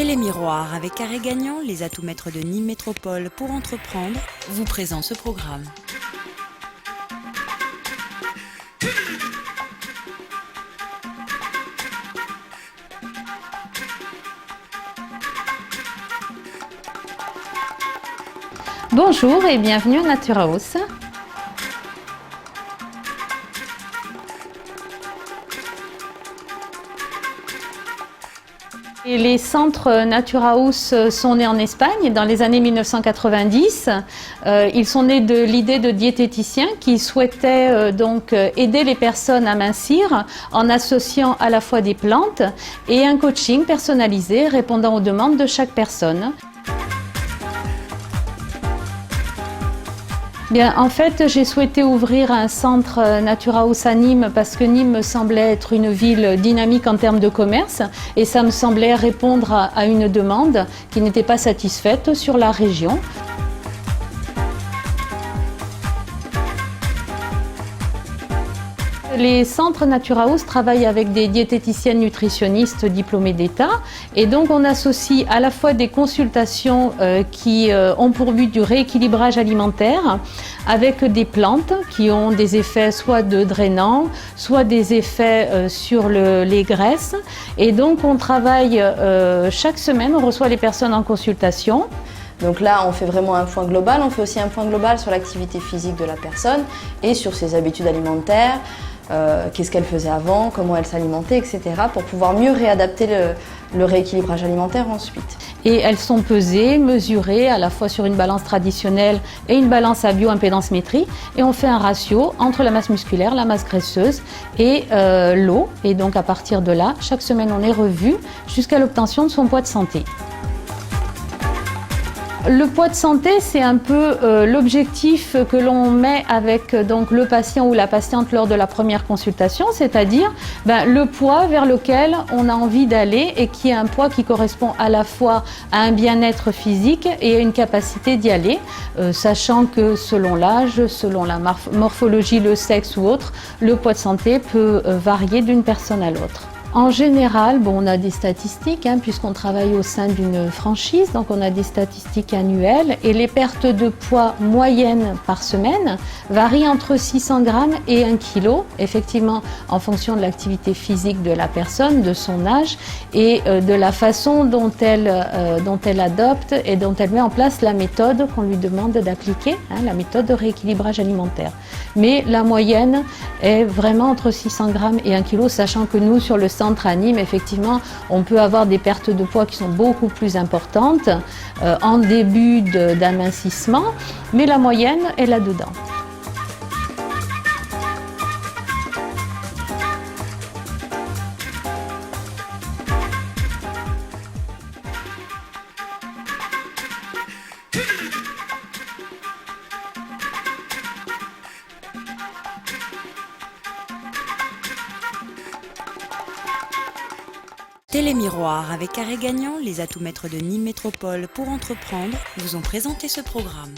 Télémiroir avec Carré Gagnant, les atouts maîtres de Nîmes Métropole pour entreprendre, vous présente ce programme. Bonjour et bienvenue à Natura House. Et les centres Natura House sont nés en Espagne dans les années 1990. Ils sont nés de l'idée de diététiciens qui souhaitaient donc aider les personnes à mincir en associant à la fois des plantes et un coaching personnalisé répondant aux demandes de chaque personne. Bien, en fait, j'ai souhaité ouvrir un centre Natura House à Nîmes parce que Nîmes me semblait être une ville dynamique en termes de commerce et ça me semblait répondre à une demande qui n'était pas satisfaite sur la région. Les centres Natura House travaillent avec des diététiciennes nutritionnistes diplômées d'État et donc on associe à la fois des consultations qui ont pour but du rééquilibrage alimentaire avec des plantes qui ont des effets soit de drainants, soit des effets sur les graisses. Et donc on travaille chaque semaine, on reçoit les personnes en consultation. Donc là, on fait vraiment un point global. On fait aussi un point global sur l'activité physique de la personne et sur ses habitudes alimentaires, qu'est-ce qu'elle faisait avant, comment elle s'alimentait, etc. pour pouvoir mieux réadapter le rééquilibrage alimentaire ensuite. Et elles sont pesées, mesurées à la fois sur une balance traditionnelle et une balance à bioimpédance-métrie. Et on fait un ratio entre la masse musculaire, la masse graisseuse et l'eau. Et donc à partir de là, chaque semaine on est revu jusqu'à l'obtention de son poids de santé. Le poids de santé, c'est un peu l'objectif que l'on met avec donc, le patient ou la patiente lors de la première consultation, c'est-à-dire le poids vers lequel on a envie d'aller et qui est un poids qui correspond à la fois à un bien-être physique et à une capacité d'y aller, sachant que selon l'âge, selon la morphologie, le sexe ou autre, le poids de santé peut varier d'une personne à l'autre. En général, on a des statistiques puisqu'on travaille au sein d'une franchise, donc on a des statistiques annuelles et les pertes de poids moyennes par semaine varient entre 600 grammes et 1 kg, effectivement en fonction de l'activité physique de la personne, de son âge et de la façon dont elle adopte et dont elle met en place la méthode qu'on lui demande d'appliquer, la méthode de rééquilibrage alimentaire. Mais la moyenne est vraiment entre 600 grammes et 1 kg, sachant que nous, sur le centre à Nîmes, effectivement, on peut avoir des pertes de poids qui sont beaucoup plus importantes en début d'amincissement, mais la moyenne est là-dedans. Télémiroir avec Carré Gagnant, les atouts maîtres de Nîmes Métropole pour entreprendre, vous ont présenté ce programme.